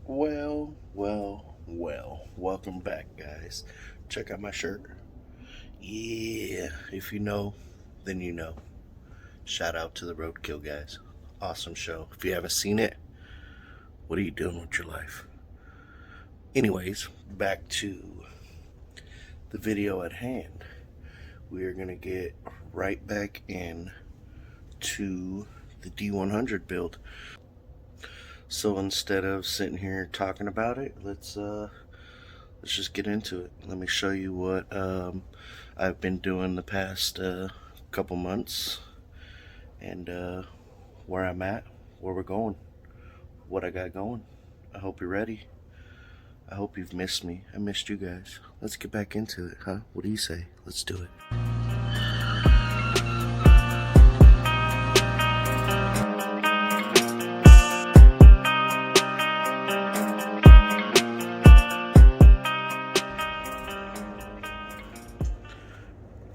Well, welcome back, guys. Check out my shirt. Yeah, if you know, then you know. Shout out to the Roadkill guys. Awesome show. If you haven't seen it, what are you doing with your life? Anyways, back to the video at hand. We are going to get right back in to the D100 build. So instead of sitting here talking about it, let's just get into it. Let me show you what I've been doing the past couple months, and where I'm at, where we're going, what I got going. I hope you're ready. I hope you've missed me. I missed you guys. Let's get back into it, huh? What do you say? Let's do it.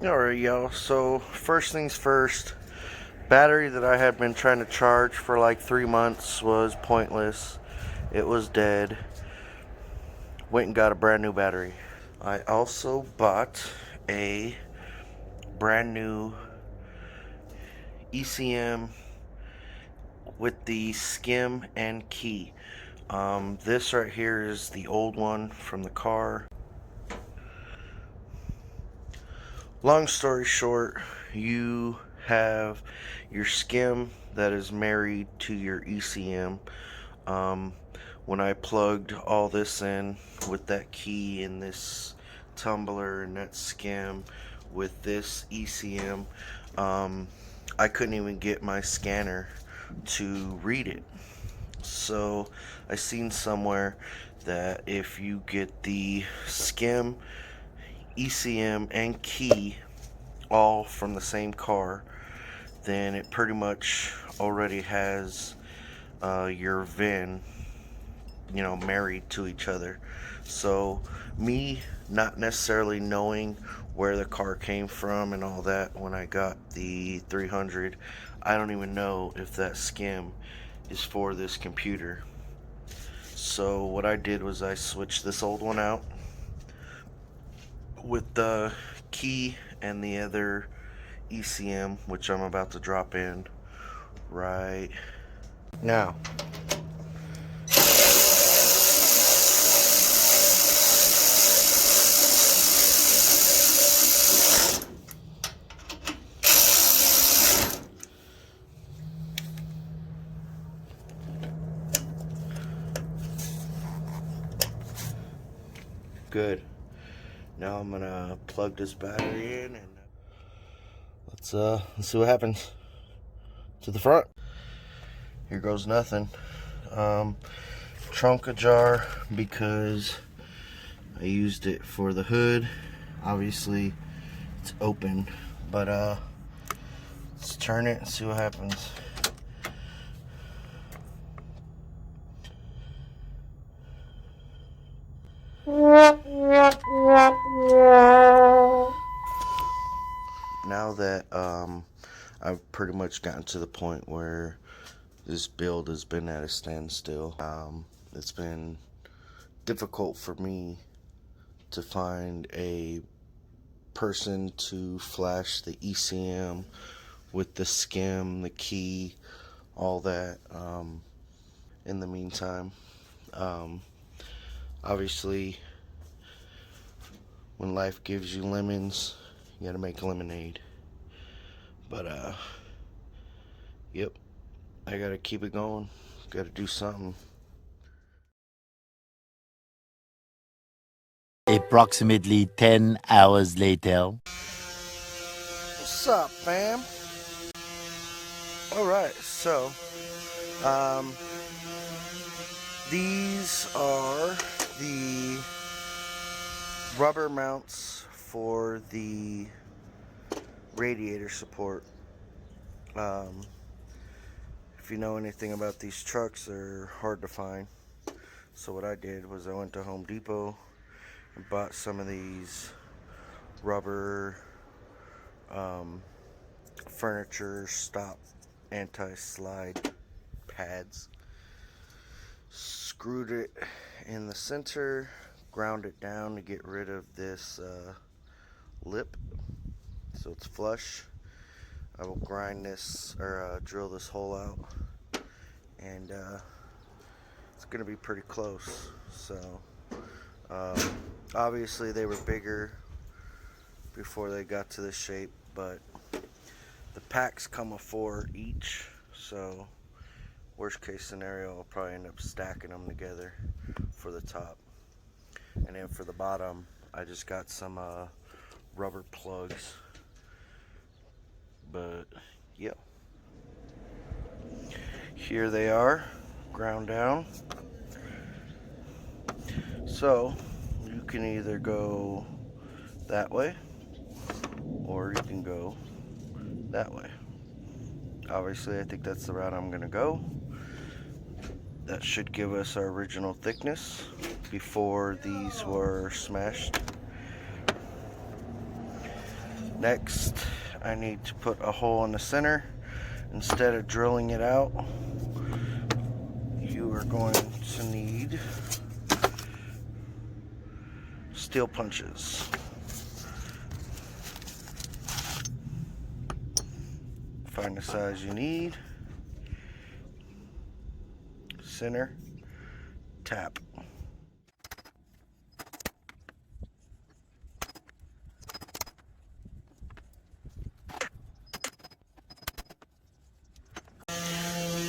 Alright, y'all, so first things first, battery that I had been trying to charge for like 3 months was pointless. It was dead. Went and got a brand new battery. I also bought a brand new ECM with the skim and key. This right here is the old one from the car. Long story short, you have your skim that is married to your ECM. When I plugged all this in with that key and this tumbler and that skim with this ECM, I couldn't even get my scanner to read it. So I seen somewhere that if you get the skim, ECM, and key all from the same car, then it pretty much already has your VIN, married to each other. So me not necessarily knowing where the car came from and all that, when I got the 300, I don't even know if that skim is for this computer. So what I did was I switched this old one out with the key and the other ECM, which I'm about to drop in right now. Good. Now I'm gonna plug this battery in and let's see what happens. To the front. Here goes nothing. Trunk ajar because I used it for the hood. Obviously it's open, but let's turn it and see what happens. Now that I've pretty much gotten to the point where this build has been at a standstill, it's been difficult for me to find a person to flash the ECM with the skim, the key, all that. In the meantime, obviously when life gives you lemons, you gotta make lemonade. But yep, I gotta keep it going. Gotta do something. Approximately 10 hours later. What's up, fam? Alright, so these are the rubber mounts for the radiator support. If you know anything about these trucks, they're hard to find. So what I did was I went to Home Depot and bought some of these rubber furniture stop anti-slide pads. screwed it in the center, ground it down to get rid of this lip so it's flush. I will grind this or drill this hole out, and it's gonna be pretty close. So um, obviously they were bigger before they got to this shape, but the packs come with 4 each, so worst case scenario I'll probably end up stacking them together for the top. And then for the bottom I just got some rubber plugs. But yeah, here they are, ground down. So you can either go that way or you can go that way. Obviously I think that's the route I'm gonna go. That should give us our original thickness before these were smashed. Next, I need to put a hole in the center. Instead of drilling it out, you are going to need steel punches. Find the size you need. Center, tap.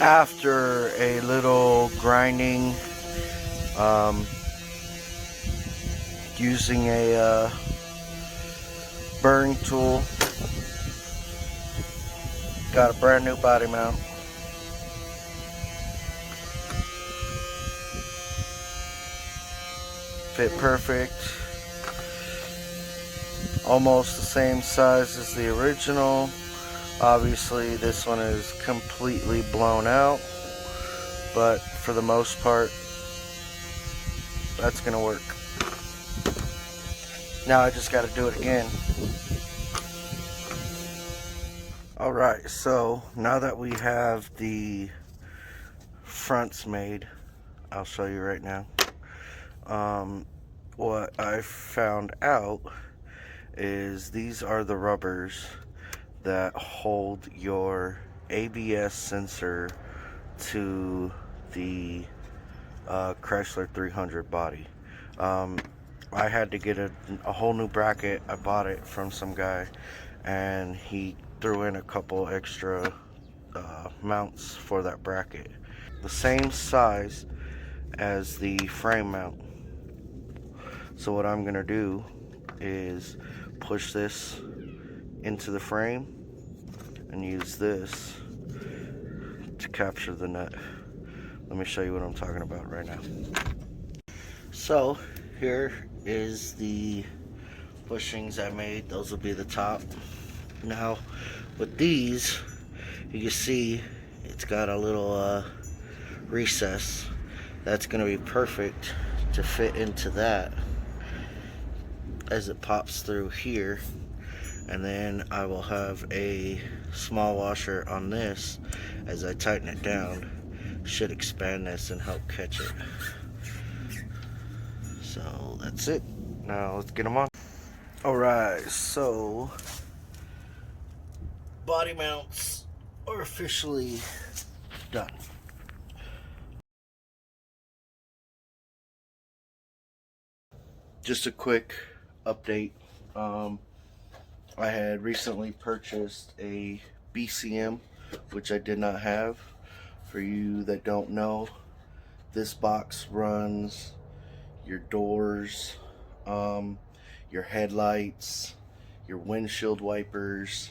After a little grinding, using a burring tool, got a brand new body mount. Fit perfect. Almost the same size as the original. Obviously this one is completely blown out, but for the most part that's gonna work. Now I just got to do it again. Alright, so now that we have the fronts made, I'll show you right now. What I found out is these are the rubbers that hold your ABS sensor to the Chrysler 300 body. I had to get a whole new bracket. I bought it from some guy and he threw in a couple extra mounts for that bracket. The same size as the frame mount. So what I'm gonna do is push this into the frame and use this to capture the nut. Let me show you what I'm talking about right now. So here is the bushings I made. Those will be the top. Now with these, you can see it's got a little recess. That's gonna be perfect to fit into that as it pops through here. And then I will have a small washer on this as I tighten it down. Should expand this and help catch it. So that's it. Now let's get them on. Alright, so body mounts are officially done. Just a quick update. I had recently purchased a BCM, which I did not have. For you that don't know, this box runs your doors, your headlights, your windshield wipers.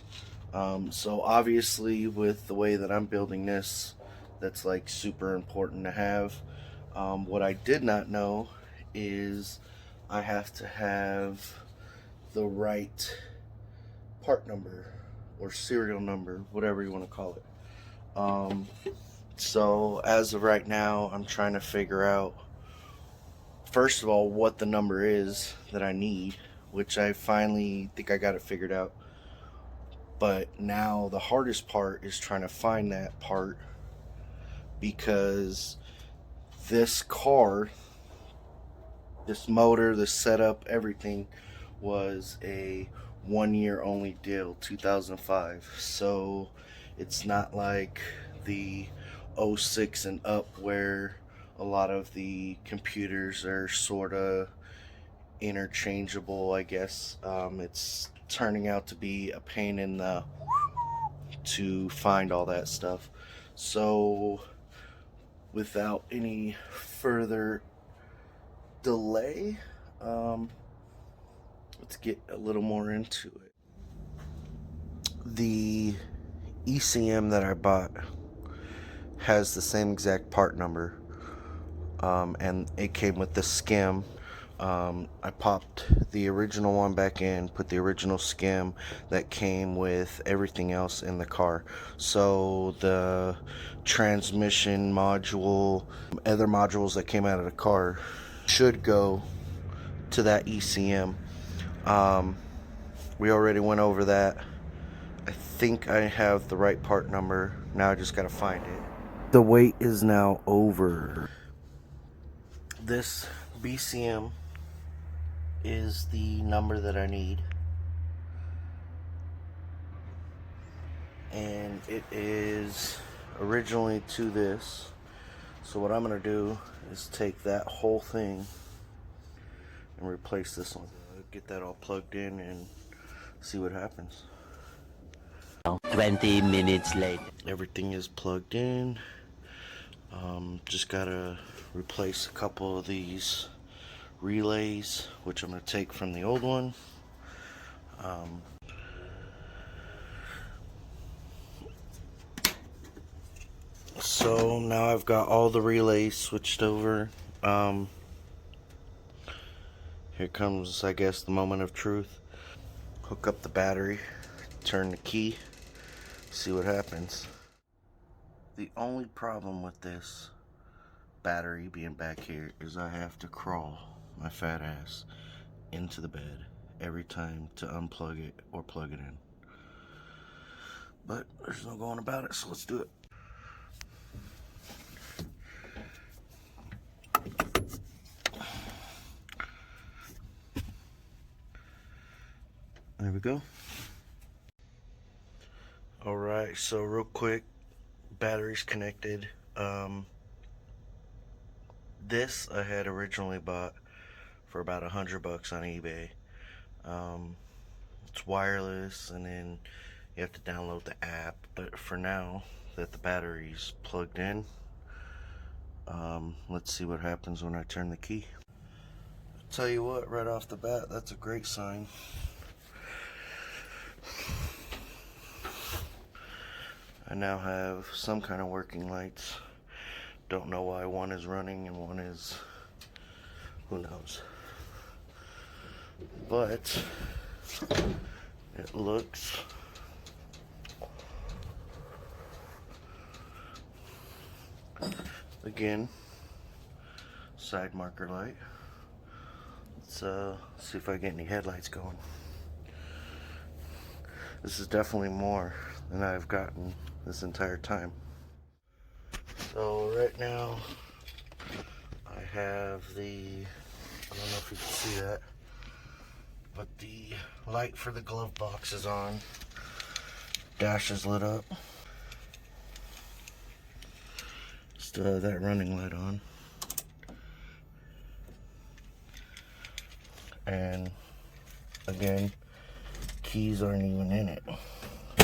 So obviously with the way that I'm building this, that's like super important to have. What I did not know is I have to have the right part number or serial number, whatever you want to call it. So as of right now, I'm trying to figure out, first of all, what the number is that I need, which I finally think I got it figured out. But now the hardest part is trying to find that part, because This car, this motor, this setup, everything was a 1 year only deal, 2005. So it's not like the '06 and up where a lot of the computers are sort of interchangeable, I guess. It's turning out to be a pain in the to find all that stuff. So without any further delay, let's get a little more into it. The ECM that I bought has the same exact part number, and it came with the skim. I popped the original one back in, put the original skim that came with everything else in the car. So the transmission module, other modules that came out of the car should go to that ECM. We already went over that. I think I have the right part number. Now I just gotta find it. The wait is now over. This BCM is the number that I need, and it is originally to this. So what I'm gonna do is take that whole thing and replace this one. Get that all plugged in and see what happens. 20 minutes later. Everything is plugged in. Just gotta replace a couple of these relays, which I'm gonna take from the old one. So now I've got all the relays switched over. Here comes, I guess, the moment of truth. Hook up the battery, turn the key, see what happens. The only problem with this battery being back here is I have to crawl my fat ass into the bed every time to unplug it or plug it in. But there's no going about it, so let's do it. There we go. Alright, so real quick, battery's connected. This I had originally bought for about $100 on eBay. It's wireless, and then you have to download the app. But for now that the battery's plugged in, let's see what happens when I turn the key. I'll tell you what, right off the bat, that's a great sign. I now have some kind of working lights. Don't know why one is running and one is, who knows. But it looks again, side marker light. Let's see if I get any headlights going. This is definitely more than I've gotten this entire time. So right now I have the, I don't know if you can see that, but the light for the glove box is on. Dash is lit up. Still have that running light on. And again, keys aren't even in it.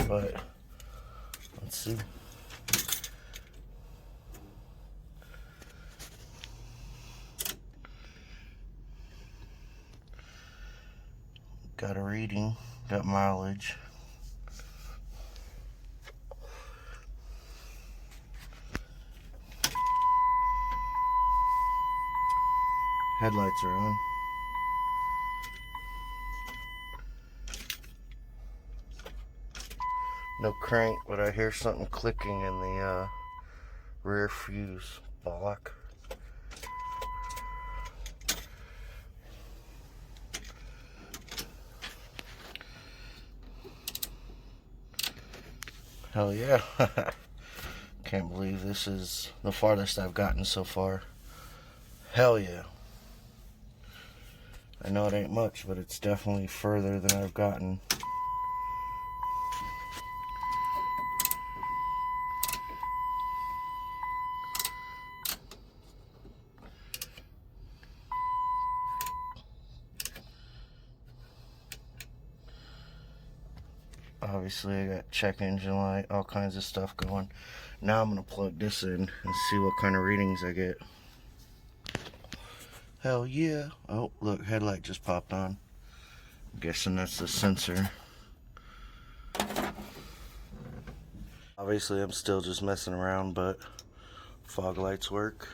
But let's see. Got a reading, got mileage. Headlights are on. No crank, but I hear something clicking in the rear fuse block. Hell yeah. Can't believe this is the farthest I've gotten so far. Hell yeah. I know it ain't much, but it's definitely further than I've gotten. Obviously, I got check engine light, all kinds of stuff going. Now I'm going to plug this in and see what kind of readings I get. Hell yeah. Oh, look, headlight just popped on. I'm guessing that's the sensor. Obviously, I'm still just messing around, but fog lights work.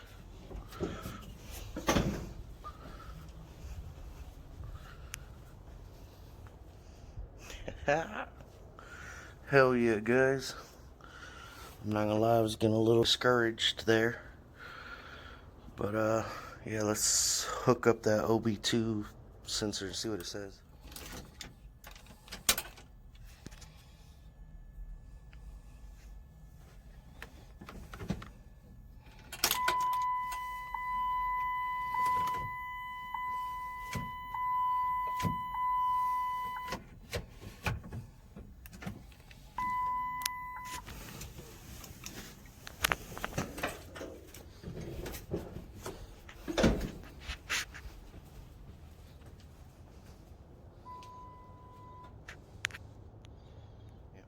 Hell yeah, guys. I'm not gonna lie, I was getting a little discouraged there. But, yeah, let's hook up that OB2 sensor and see what it says.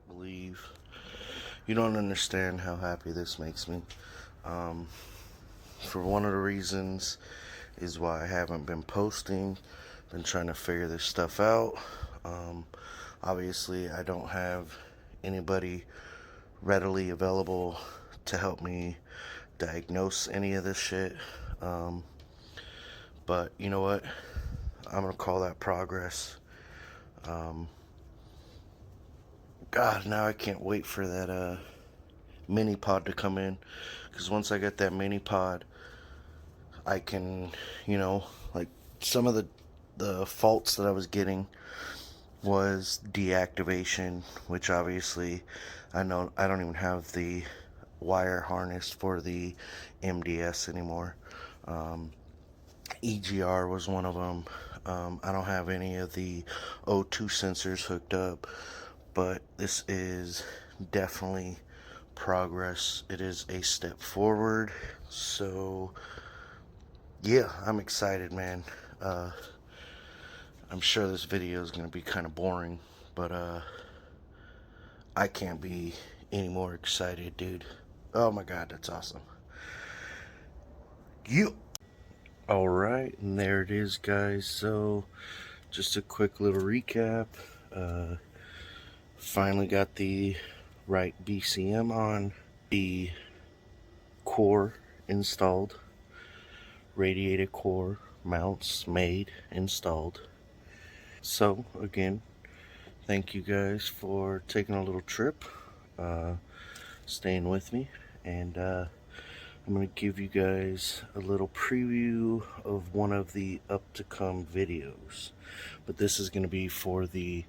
Believe you don't understand how happy this makes me. For one of the reasons is why I haven't been posting, been trying to figure this stuff out. Obviously I don't have anybody readily available to help me diagnose any of this shit. But you know what, I'm gonna call that progress. God, now I can't wait for that mini pod to come in, because once I get that mini pod, I can, like, some of the faults that I was getting was deactivation, which obviously I know I don't even have the wire harness for the MDS anymore. EGR was one of them. I don't have any of the O2 sensors hooked up, but this is definitely progress. It is a step forward. So yeah, I'm excited, man. I'm sure this video is going to be kind of boring, but I can't be any more excited, dude. Oh my god, that's awesome. You. Alright, and there it is, guys. So just a quick little recap. Finally got the right BCM on, the core installed, radiator core mounts made, installed. So again, thank you guys for taking a little trip, staying with me, and I'm going to give you guys a little preview of one of the up-to-come videos. But this is going to be for the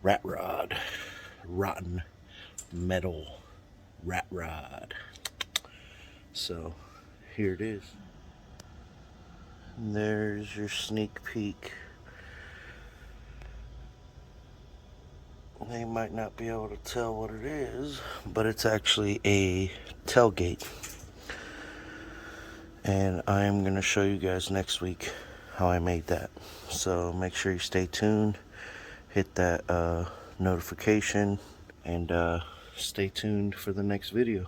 rat rod, rotten metal rat rod. So here it is. And there's your sneak peek. They might not be able to tell what it is, but it's actually a tailgate. And I'm going to show you guys next week how I made that. So make sure you stay tuned, hit that notification, and stay tuned for the next video.